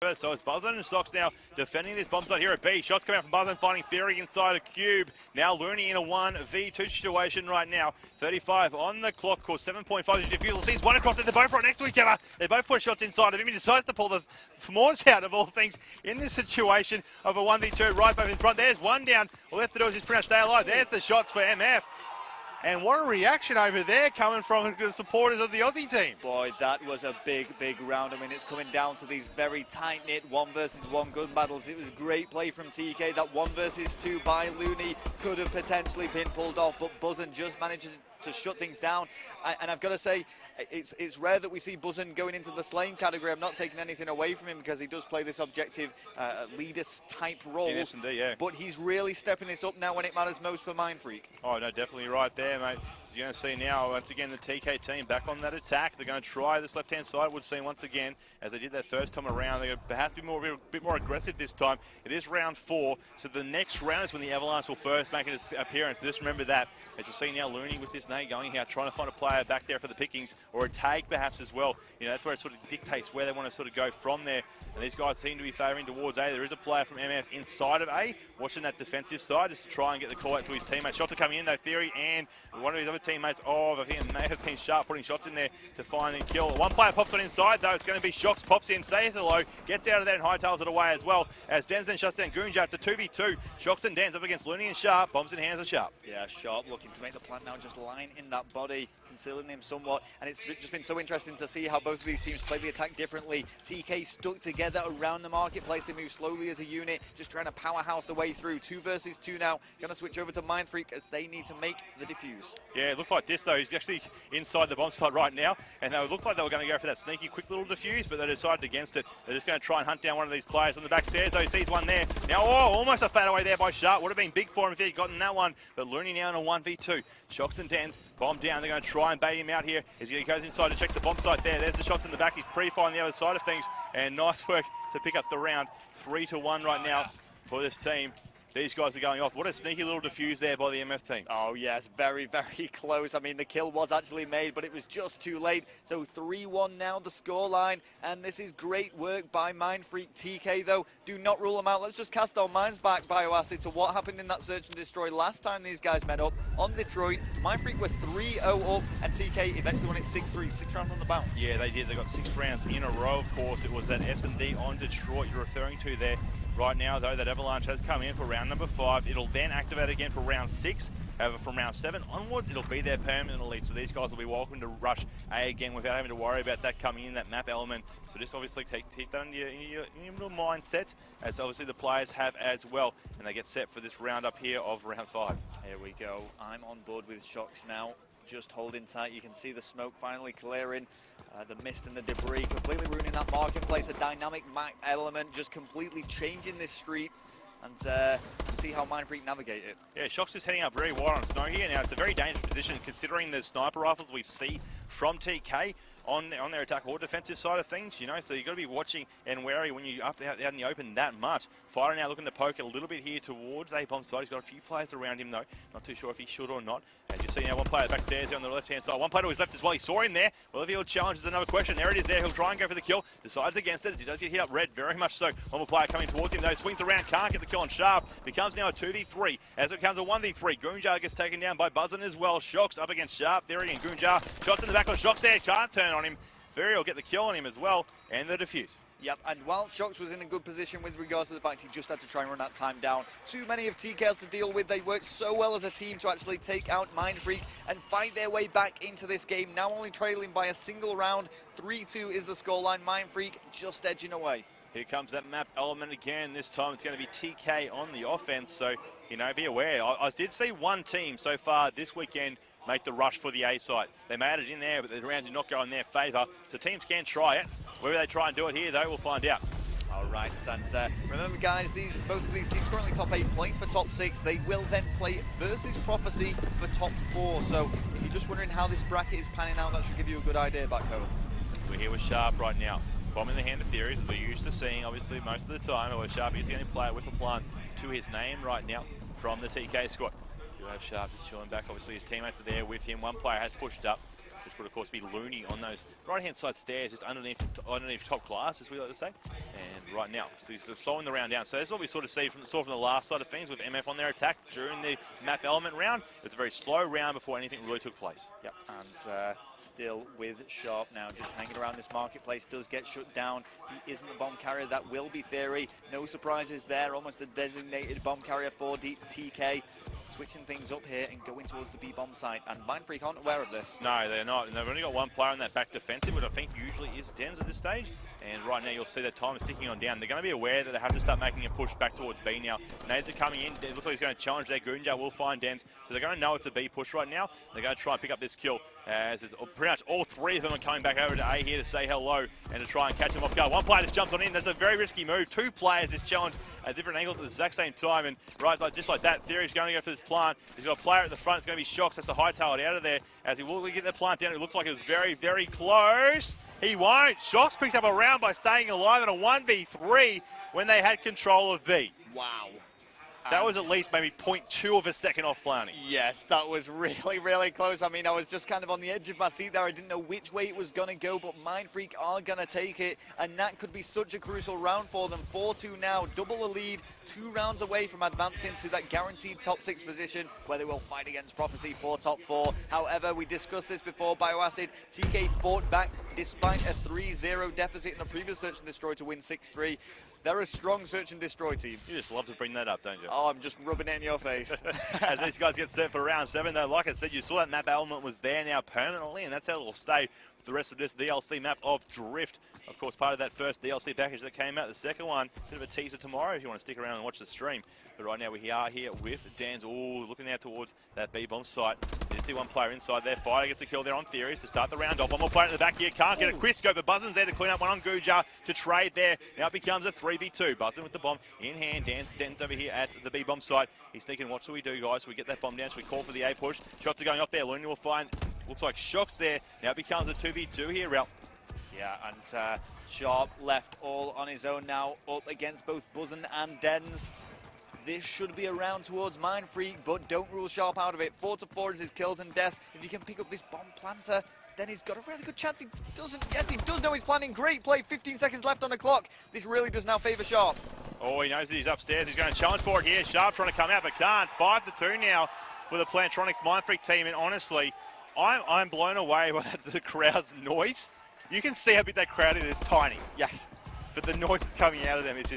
So it's Buzzin and Stocks now defending this bomb site here at B. Shots coming out from Buzzin, finding Theory inside a cube. Now Looney in a 1v2 situation right now. 35 on the clock, course 7.5. Defusal sees one across, they're both right next to each other. They both put shots inside of him. He decides to pull the Moors out of all things in this situation of a 1v2 right both in front. There's one down. All they have to do is just pretty much stay alive. There's the shots for MF. And what a reaction over there coming from the supporters of the Aussie team. Boy, that was a big round. I mean, it's coming down to these very tight-knit 1 versus 1 gun battles. It was great play from TK. That 1 versus 2 by Looney could have potentially been pulled off, but Buzzin just manages to shut things down. And I've got to say, it's rare that we see Buzzin going into the slaying category. I'm not taking anything away from him because he does play this objective leader-type role. Yes, indeed, yeah. But he's really stepping this up now when it matters most for Mindfreak. Oh, no, definitely right there, mate. As you're going to see now, once again, the TK team back on that attack. They're going to try this left-hand side, it would seem, once again, as they did that first time around. They're going to perhaps be a bit more aggressive this time. It is round 4, so the next round is when the Avalanche will first make an appearance. Just remember that. As you'll see now, Looney with this nade going here, trying to find a player back there for the pickings, or a tag perhaps as well. You know, that's where it sort of dictates where they want to sort of go from there. And these guys seem to be favouring towards A. There is a player from MF inside of A, watching that defensive side, just to try and get the call out to his teammate. Shots are coming in though, Theory and one of his other teammates, I think may have been Sharp, putting shots in there to find and kill. One player pops on inside though, it's going to be Shocks, pops in, says hello, gets out of there and hightails it away as well, as Denz then shuts down Goonja to 2v2. Shocks and Denz up against Looney and Sharp, bombs in hands of Sharp. Yeah, Sharp looking to make the plan now, just line in that body, concealing him somewhat, and it's just been so interesting to see how both of these teams play the attack differently. TK stuck together around the marketplace, they move slowly as a unit, just trying to powerhouse the way through. 2 versus 2 now, going to switch over to Mindfreak as they need to make the defuse. Yeah, it looked like this though, he's actually inside the bomb site right now, and they looked like they were going to go for that sneaky quick little defuse, but they decided against it. They're just going to try and hunt down one of these players on the back stairs though. He sees one there. Now, almost a fat away there by Sharp. Would have been big for him if he'd gotten that one, but Looney now in a 1v2. Shocks and Denz, bomb down, they're going to try and bait him out here as he goes inside to check the bomb site there. There's the shots in the back, he's pre-firing the other side of things, and nice work to pick up the round. 3-1 right now for this team. These guys are going off. What a sneaky little defuse there by the MF team. Oh yes, very close. I mean, the kill was actually made, but it was just too late. So 3-1 now, the scoreline, and this is great work by Mindfreak. TK though, do not rule them out. Let's just cast our minds back, Bioacid, to what happened in that search and destroy last time these guys met up on Detroit. Mindfreak were 3-0 up, and TK eventually won it 6-3, 6 rounds on the bounce. Yeah, they did. They got 6 rounds in a row, of course. It was that S&D on Detroit you're referring to there. Right now, though, that Avalanche has come in for round number 5. It'll then activate again for round 6. However, from round 7 onwards, it'll be there permanently. So these guys will be welcome to rush A again without having to worry about that coming in, that map element. So just obviously take that in your little mindset, as obviously the players have as well. And they get set for this round up here of round 5. Here we go. I'm on board with Shocks now. Just holding tight. You can see the smoke finally clearing, the mist and the debris completely ruining that marketplace. A dynamic map element just completely changing this street, and see how Mindfreak navigate it. Yeah, Shocks is heading up very wide on snow here. Now it's a very dangerous position considering the sniper rifles we see from TK on their attack or defensive side of things, you know, so you've got to be watching and wary when you're out in the open that much. Fighter now looking to poke a little bit here towards A bomb side. He's got a few players around him though, not too sure if he should or not. As you see now, one player backstairs on the left-hand side. One player to his left as well. He saw him there. Well, if he'll challenge is another question. There it is there. He'll try and go for the kill. Decides against it as he does get hit up red, very much so. One more player coming towards him though. Swings around, can't get the kill on Sharp. Becomes now a 2v3. As it becomes a 1v3. Goonja gets taken down by Buzzin as well. Shocks up against Sharp. Theory and Goonja. Shots in the back of Shocks there. Can't turn on him. Theory will get the kill on him as well. And the defuse. Yep, and while Shocks was in a good position with regards to the fact he just had to try and run that time down, too many of TK to deal with. They worked so well as a team to actually take out Mindfreak and fight their way back into this game, now only trailing by a single round. 3-2 is the scoreline. Mindfreak just edging away. Here comes that map element again. This time it's going to be TK on the offense, so, you know, be aware. I did see one team so far this weekend make the rush for the A site. They made it in there, but the round did not go in their favour, so teams can try it. Whether they try and do it here, though, we'll find out. All right, and remember, guys, both of these teams currently top 8, playing for top 6. They will then play versus Prophecy for top 4. So if you're just wondering how this bracket is panning out, that should give you a good idea back home. We're here with Sharp right now. Bomb in the hand of Theories, we're used to seeing, obviously, most of the time. Although Sharp is the only player with a plan to his name right now from the TK squad. Do have Sharp just chilling back. Obviously, his teammates are there with him. One player has pushed up. which would of course be Looney on those right-hand side stairs, just underneath top glass, as we like to say. And right now, so he's slowing the round down. So that's what we sort of saw from the last side of things with MF on their attack during the map element round. It's a very slow round before anything really took place. Yep, and still with Sharp now, just hanging around this marketplace, does get shut down. He isn't the bomb carrier, that will be Theory. No surprises there, almost the designated bomb carrier for TK. Switching things up here and going towards the B-bomb site, and Mindfreak aren't aware of this. No, they're not, and they've only got one player in that back defensive, which I think usually is Dens at this stage. And right now you'll see that time is ticking on down. They're going to be aware that they have to start making a push back towards B now. Nades are coming in. It looks like he's going to challenge their Goonja. Will find Dens. So they're going to know it's a B push right now. They're going to try and pick up this kill. As it's pretty much all three of them are coming back over to A here to say hello and to try and catch them off guard. One player just jumps on in. That's a very risky move. Two players is challenged at different angles at the exact same time. And right, just like that, Theory's going to go for this plant. He's got a player at the front. It's going to be Shocks. That's a hightailed out of there as he will get the plant down. It looks like it was very, very close. He won't. Shocks picks up a round by staying alive in a 1v3 when they had control of B. Wow. That was at least maybe 0.2 of a second off planning. Yes, that was really, really close. I mean, I was just kind of on the edge of my seat there. I didn't know which way it was going to go, but Mindfreak are going to take it, and that could be such a crucial round for them. 4-2 now, double the lead, 2 rounds away from advancing to that guaranteed top 6 position where they will fight against Prophecy for top 4. However, we discussed this before, Bioacid. TK fought back despite a 3-0 deficit in a previous Search and Destroy to win 6-3. They're a strong Search and Destroy team. You just love to bring that up, don't you? Oh, I'm just rubbing it in your face. As these guys get set for round 7, though, like I said, you saw that map element was there now permanently, and that's how it'll stay for the rest of this DLC map of Drift. Of course, part of that first DLC package that came out. The second one, bit of a teaser tomorrow if you want to stick around and watch the stream. But right now we are here with Dan's, looking out towards that B-bomb site. You see one player inside there. Fighter gets a kill there on Theories to start the round off. One more player at the back here. Can't get a quick scope, but Buzzin's there to clean up one on Guja to trade there. Now it becomes a 3v2. Buzzin with the bomb in hand. Dan's over here at the B-bomb site. He's thinking, what should we do, guys? So we get that bomb down, so we call for the A push. Shots are going off there. Looney will find, looks like Shocks there. Now it becomes a 2v2 here, Ralph. Yeah, and Sharp left all on his own now, up against both Buzzin and Dens. This should be a round towards Mindfreak, but don't rule Sharp out of it. 4-4 is his kills and deaths. If he can pick up this bomb planter, then he's got a really good chance. He doesn't. Yes, he does know he's planning. Great play. 15 seconds left on the clock. This really does now favour Sharp. Oh, he knows that he's upstairs. He's going to challenge for it here. Sharp trying to come out, but can't. 5-2 now for the Plantronics Mindfreak team. And honestly, I'm blown away by the crowd's noise. You can see how big that crowd is. It's tiny. Yes. But the noise that's coming out of them, it's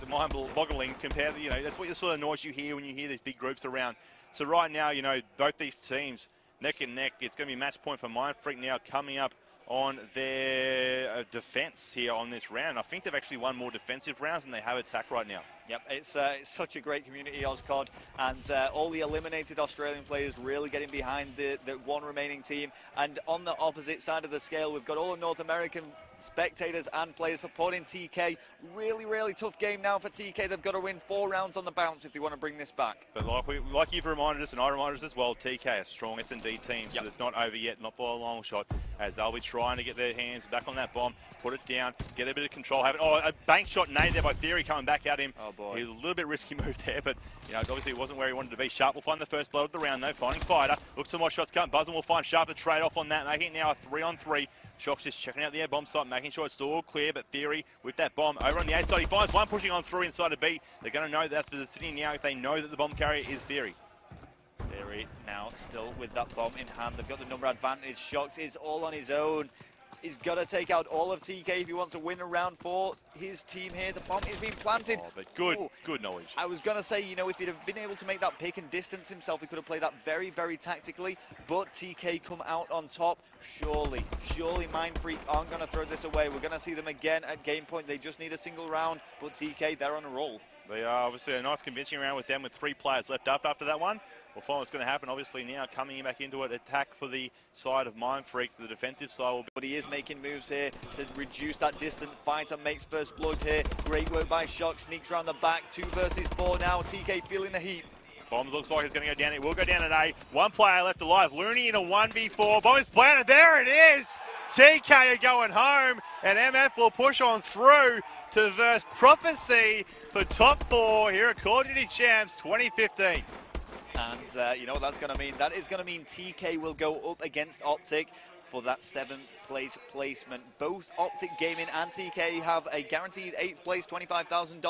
mind-boggling compared to, that's what the sort of noise you hear when you hear these big groups around. So right now, both these teams, neck and neck, it's going to be match point for Mindfreak now coming up on their defense here on this round. I think they've actually won more defensive rounds than they have attack right now. Yep, it's such a great community, COD, and all the eliminated Australian players really getting behind the one remaining team. And on the opposite side of the scale, we've got all the North American spectators and players supporting TK. Really, really tough game now for TK. They've got to win 4 rounds on the bounce if they want to bring this back. But like you've reminded us, and I reminded us as well, TK, a strong S&D team, so it's not over yet, not by a long shot, as they'll be trying to get their hands back on that bomb, put it down, get a bit of control, have it. Oh, a bank shot nade there by Theory coming back at him. Oh boy. He was a little bit risky move there, but obviously it wasn't where he wanted to be. Sharp will find the first blood of the round though, finding Fighter. Looks for more shots coming. Buzzin will find Sharp to trade off on that, making it now a 3-on-3. Shocks just checking out the air bomb site, making sure it's still all clear, but Theory with that bomb over on the A side. He finds one pushing on through inside a B. They're going to know that's for the city now if they know that the bomb carrier is Theory. Theory now still with that bomb in hand. They've got the number advantage. Shocks is all on his own. He's got to take out all of TK if he wants to win a round for his team here. The bomb is being planted. Oh, but good knowledge. I was going to say, if he'd have been able to make that pick and distance himself, he could have played that very, very tactically. But TK come out on top. Surely Mindfreak aren't going to throw this away. We're going to see them again at game point. They just need a single round. But TK, they're on a roll. They are obviously a nice convincing round with them with 3 players left up after that one. We'll find what's going to happen. Obviously now coming back into it, attack for the side of Mindfreak. The defensive side will be... But he is making moves here to reduce that distant Fighter makes first blood here. Great work by Shock, sneaks around the back. 2 versus 4 now. TK feeling the heat. Bombs looks like it's going to go down. It will go down at A. 1 player left alive. Looney in a 1v4. Bomb is planted. There it is. TK are going home, and MF will push on through to verse Prophecy for top 4 here at COD Champs 2015. And you know what that's going to mean? That is going to mean TK will go up against Optic. for that 7th place placement. Both Optic Gaming and TK have a guaranteed 8th place, $25,000.